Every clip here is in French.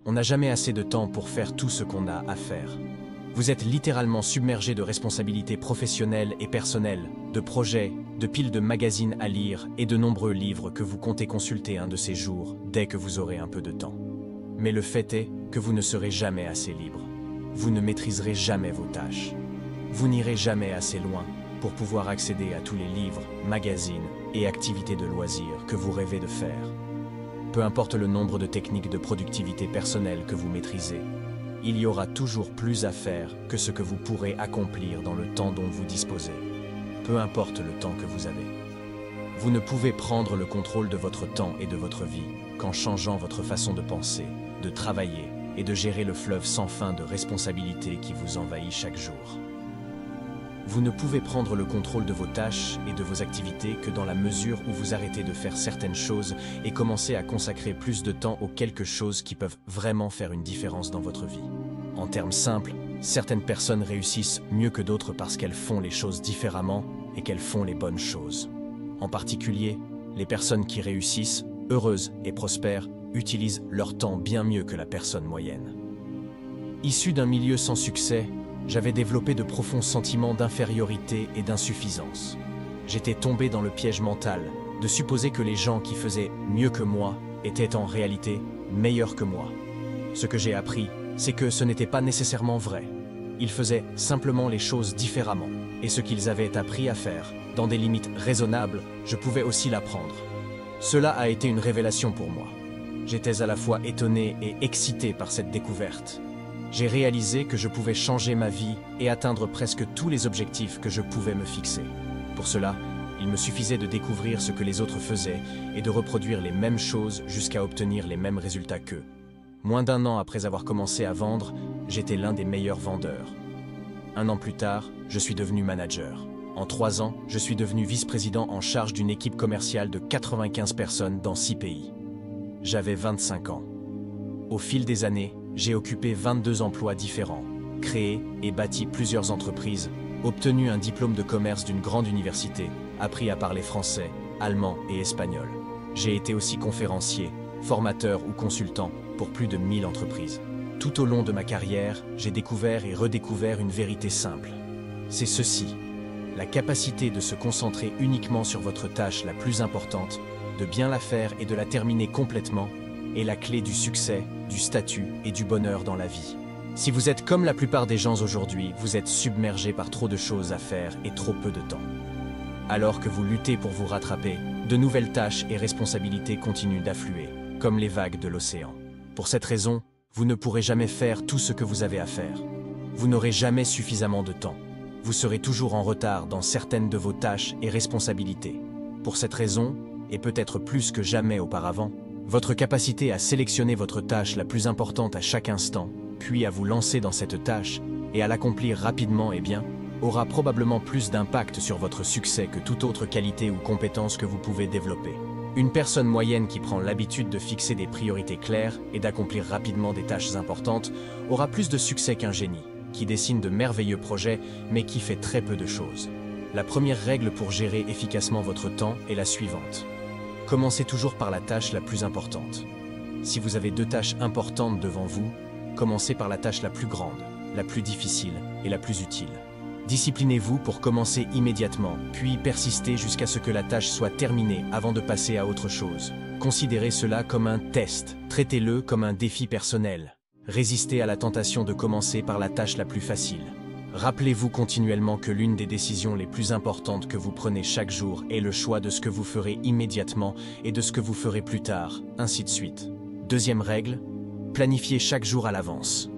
On n'a jamais assez de temps pour faire tout ce qu'on a à faire. Vous êtes littéralement submergé de responsabilités professionnelles et personnelles, de projets, de piles de magazines à lire et de nombreux livres que vous comptez consulter un de ces jours dès que vous aurez un peu de temps. Mais le fait est que vous ne serez jamais assez libre. Vous ne maîtriserez jamais vos tâches. Vous n'irez jamais assez loin pour pouvoir accéder à tous les livres, magazines et activités de loisirs que vous rêvez de faire. Peu importe le nombre de techniques de productivité personnelle que vous maîtrisez, il y aura toujours plus à faire que ce que vous pourrez accomplir dans le temps dont vous disposez. Peu importe le temps que vous avez. Vous ne pouvez prendre le contrôle de votre temps et de votre vie qu'en changeant votre façon de penser, de travailler et de gérer le fleuve sans fin de responsabilités qui vous envahit chaque jour. Vous ne pouvez prendre le contrôle de vos tâches et de vos activités que dans la mesure où vous arrêtez de faire certaines choses et commencez à consacrer plus de temps aux quelque chose qui peuvent vraiment faire une différence dans votre vie. En termes simples, certaines personnes réussissent mieux que d'autres parce qu'elles font les choses différemment et qu'elles font les bonnes choses. En particulier, les personnes qui réussissent, heureuses et prospères, utilisent leur temps bien mieux que la personne moyenne. Issu d'un milieu sans succès, j'avais développé de profonds sentiments d'infériorité et d'insuffisance. J'étais tombé dans le piège mental de supposer que les gens qui faisaient mieux que moi étaient en réalité meilleurs que moi. Ce que j'ai appris, c'est que ce n'était pas nécessairement vrai. Ils faisaient simplement les choses différemment, et ce qu'ils avaient appris à faire, dans des limites raisonnables, je pouvais aussi l'apprendre. Cela a été une révélation pour moi. J'étais à la fois étonné et excité par cette découverte. J'ai réalisé que je pouvais changer ma vie et atteindre presque tous les objectifs que je pouvais me fixer. Pour cela, il me suffisait de découvrir ce que les autres faisaient et de reproduire les mêmes choses jusqu'à obtenir les mêmes résultats qu'eux. Moins d'1 an après avoir commencé à vendre, j'étais l'un des meilleurs vendeurs. 1 an plus tard, je suis devenu manager. En 3 ans, je suis devenu vice-président en charge d'une équipe commerciale de 95 personnes dans 6 pays. J'avais 25 ans. Au fil des années, j'ai occupé 22 emplois différents, créé et bâti plusieurs entreprises, obtenu un diplôme de commerce d'une grande université, appris à parler français, allemand et espagnol. J'ai été aussi conférencier, formateur ou consultant pour plus de 1000 entreprises. Tout au long de ma carrière, j'ai découvert et redécouvert une vérité simple. C'est ceci: la capacité de se concentrer uniquement sur votre tâche la plus importante, de bien la faire et de la terminer complètement, est la clé du succès, du statut et du bonheur dans la vie. Si vous êtes comme la plupart des gens aujourd'hui, vous êtes submergé par trop de choses à faire et trop peu de temps. Alors que vous luttez pour vous rattraper, de nouvelles tâches et responsabilités continuent d'affluer, comme les vagues de l'océan. Pour cette raison, vous ne pourrez jamais faire tout ce que vous avez à faire. Vous n'aurez jamais suffisamment de temps. Vous serez toujours en retard dans certaines de vos tâches et responsabilités. Pour cette raison, et peut-être plus que jamais auparavant, votre capacité à sélectionner votre tâche la plus importante à chaque instant, puis à vous lancer dans cette tâche et à l'accomplir rapidement et bien, aura probablement plus d'impact sur votre succès que toute autre qualité ou compétence que vous pouvez développer. Une personne moyenne qui prend l'habitude de fixer des priorités claires et d'accomplir rapidement des tâches importantes aura plus de succès qu'un génie, qui dessine de merveilleux projets mais qui fait très peu de choses. La première règle pour gérer efficacement votre temps est la suivante. Commencez toujours par la tâche la plus importante. Si vous avez 2 tâches importantes devant vous, commencez par la tâche la plus grande, la plus difficile et la plus utile. Disciplinez-vous pour commencer immédiatement, puis persistez jusqu'à ce que la tâche soit terminée avant de passer à autre chose. Considérez cela comme un test, traitez-le comme un défi personnel. Résistez à la tentation de commencer par la tâche la plus facile. Rappelez-vous continuellement que l'une des décisions les plus importantes que vous prenez chaque jour est le choix de ce que vous ferez immédiatement et de ce que vous ferez plus tard, ainsi de suite. Deuxième règle, planifiez chaque jour à l'avance.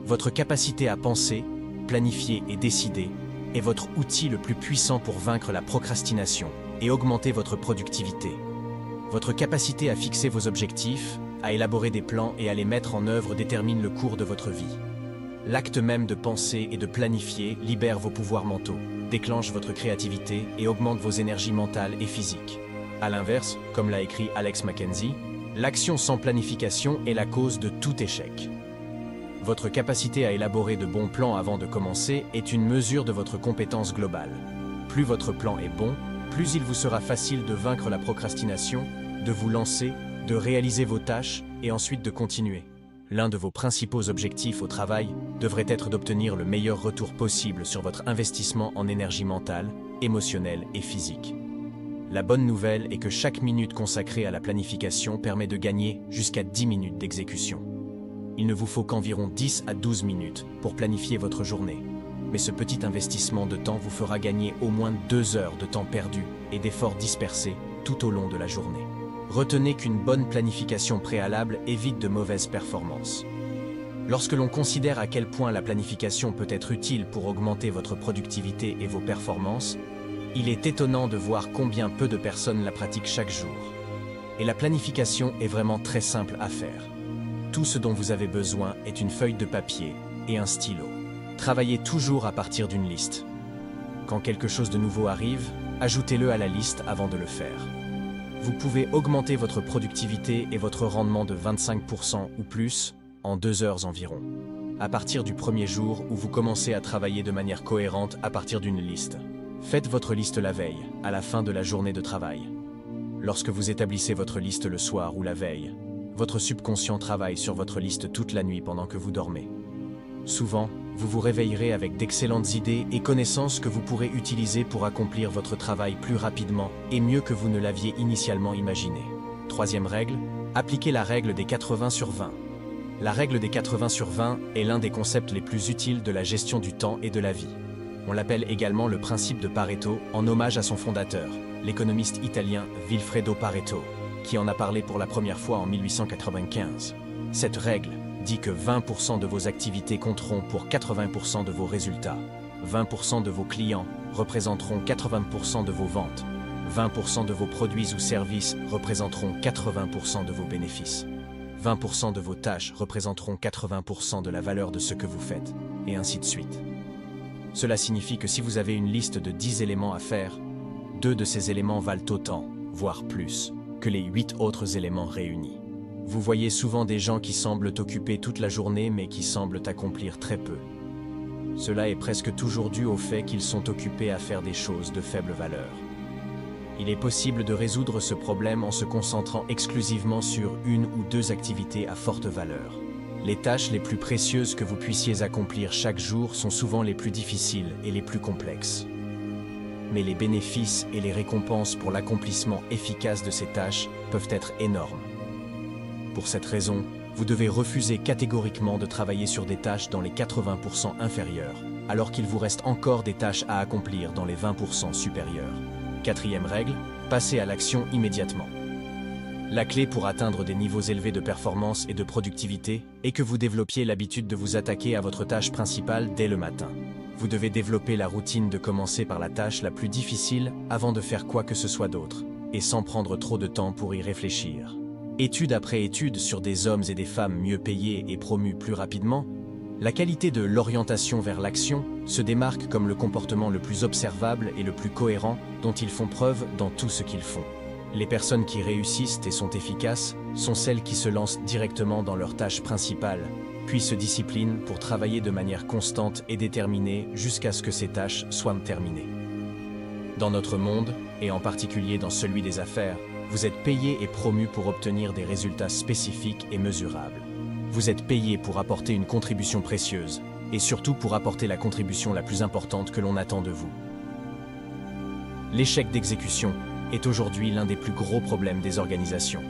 Votre capacité à penser, planifier et décider est votre outil le plus puissant pour vaincre la procrastination et augmenter votre productivité. Votre capacité à fixer vos objectifs, à élaborer des plans et à les mettre en œuvre détermine le cours de votre vie. L'acte même de penser et de planifier libère vos pouvoirs mentaux, déclenche votre créativité et augmente vos énergies mentales et physiques. A l'inverse, comme l'a écrit Alex Mackenzie, l'action sans planification est la cause de tout échec. Votre capacité à élaborer de bons plans avant de commencer est une mesure de votre compétence globale. Plus votre plan est bon, plus il vous sera facile de vaincre la procrastination, de vous lancer, de réaliser vos tâches et ensuite de continuer. L'un de vos principaux objectifs au travail devrait être d'obtenir le meilleur retour possible sur votre investissement en énergie mentale, émotionnelle et physique. La bonne nouvelle est que chaque minute consacrée à la planification permet de gagner jusqu'à 10 minutes d'exécution. Il ne vous faut qu'environ 10 à 12 minutes pour planifier votre journée. Mais ce petit investissement de temps vous fera gagner au moins 2 heures de temps perdu et d'efforts dispersés tout au long de la journée. Retenez qu'une bonne planification préalable évite de mauvaises performances. Lorsque l'on considère à quel point la planification peut être utile pour augmenter votre productivité et vos performances, il est étonnant de voir combien peu de personnes la pratiquent chaque jour. Et la planification est vraiment très simple à faire. Tout ce dont vous avez besoin est une feuille de papier et un stylo. Travaillez toujours à partir d'une liste. Quand quelque chose de nouveau arrive, ajoutez-le à la liste avant de le faire. Vous pouvez augmenter votre productivité et votre rendement de 25% ou plus en 2 heures environ, à partir du premier jour où vous commencez à travailler de manière cohérente à partir d'une liste. Faites votre liste la veille, à la fin de la journée de travail. Lorsque vous établissez votre liste le soir ou la veille, votre subconscient travaille sur votre liste toute la nuit pendant que vous dormez. Souvent, vous vous réveillerez avec d'excellentes idées et connaissances que vous pourrez utiliser pour accomplir votre travail plus rapidement et mieux que vous ne l'aviez initialement imaginé. Troisième règle, appliquez la règle des 80/20. La règle des 80/20 est l'un des concepts les plus utiles de la gestion du temps et de la vie. On l'appelle également le principe de Pareto en hommage à son fondateur, l'économiste italien Vilfredo Pareto, qui en a parlé pour la première fois en 1895. Cette règle dit que 20% de vos activités compteront pour 80% de vos résultats. 20% de vos clients représenteront 80% de vos ventes. 20% de vos produits ou services représenteront 80% de vos bénéfices. 20% de vos tâches représenteront 80% de la valeur de ce que vous faites, et ainsi de suite. Cela signifie que si vous avez une liste de 10 éléments à faire, 2 de ces éléments valent autant, voire plus, que les 8 autres éléments réunis. Vous voyez souvent des gens qui semblent occupés toute la journée mais qui semblent accomplir très peu. Cela est presque toujours dû au fait qu'ils sont occupés à faire des choses de faible valeur. Il est possible de résoudre ce problème en se concentrant exclusivement sur 1 ou 2 activités à forte valeur. Les tâches les plus précieuses que vous puissiez accomplir chaque jour sont souvent les plus difficiles et les plus complexes. Mais les bénéfices et les récompenses pour l'accomplissement efficace de ces tâches peuvent être énormes. Pour cette raison, vous devez refuser catégoriquement de travailler sur des tâches dans les 80% inférieurs, alors qu'il vous reste encore des tâches à accomplir dans les 20% supérieurs. Quatrième règle, passez à l'action immédiatement. La clé pour atteindre des niveaux élevés de performance et de productivité est que vous développiez l'habitude de vous attaquer à votre tâche principale dès le matin. Vous devez développer la routine de commencer par la tâche la plus difficile avant de faire quoi que ce soit d'autre, et sans prendre trop de temps pour y réfléchir. Étude après étude sur des hommes et des femmes mieux payés et promus plus rapidement, la qualité de l'orientation vers l'action se démarque comme le comportement le plus observable et le plus cohérent dont ils font preuve dans tout ce qu'ils font. Les personnes qui réussissent et sont efficaces sont celles qui se lancent directement dans leur tâche principale, puis se disciplinent pour travailler de manière constante et déterminée jusqu'à ce que ces tâches soient terminées. Dans notre monde, et en particulier dans celui des affaires, vous êtes payé et promu pour obtenir des résultats spécifiques et mesurables. Vous êtes payé pour apporter une contribution précieuse, et surtout pour apporter la contribution la plus importante que l'on attend de vous. L'échec d'exécution est aujourd'hui l'un des plus gros problèmes des organisations.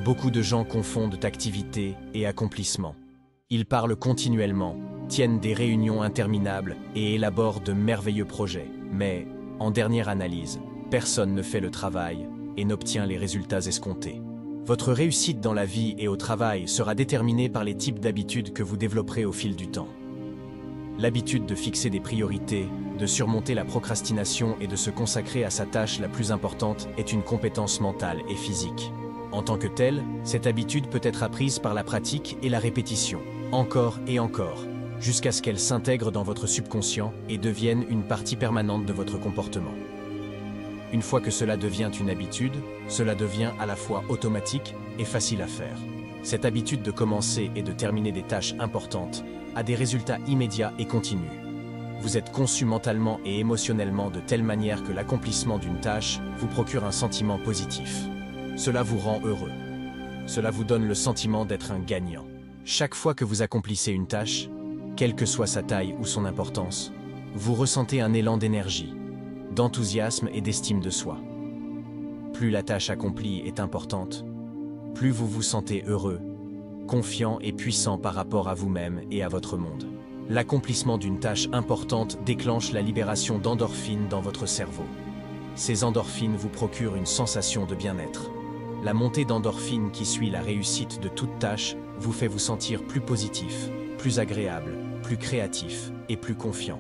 Beaucoup de gens confondent activité et accomplissement. Ils parlent continuellement, tiennent des réunions interminables et élaborent de merveilleux projets. Mais, en dernière analyse, personne ne fait le travail et n'obtient les résultats escomptés. Votre réussite dans la vie et au travail sera déterminée par les types d'habitudes que vous développerez au fil du temps. L'habitude de fixer des priorités, de surmonter la procrastination et de se consacrer à sa tâche la plus importante est une compétence mentale et physique. En tant que telle, cette habitude peut être apprise par la pratique et la répétition, encore et encore, jusqu'à ce qu'elle s'intègre dans votre subconscient et devienne une partie permanente de votre comportement. Une fois que cela devient une habitude, cela devient à la fois automatique et facile à faire. Cette habitude de commencer et de terminer des tâches importantes a des résultats immédiats et continus. Vous êtes conçu mentalement et émotionnellement de telle manière que l'accomplissement d'une tâche vous procure un sentiment positif. Cela vous rend heureux. Cela vous donne le sentiment d'être un gagnant. Chaque fois que vous accomplissez une tâche, quelle que soit sa taille ou son importance, vous ressentez un élan d'énergie, d'enthousiasme et d'estime de soi. Plus la tâche accomplie est importante, plus vous vous sentez heureux, confiant et puissant par rapport à vous-même et à votre monde. L'accomplissement d'une tâche importante déclenche la libération d'endorphines dans votre cerveau. Ces endorphines vous procurent une sensation de bien-être. La montée d'endorphines qui suit la réussite de toute tâche vous fait vous sentir plus positif, plus agréable, plus créatif et plus confiant.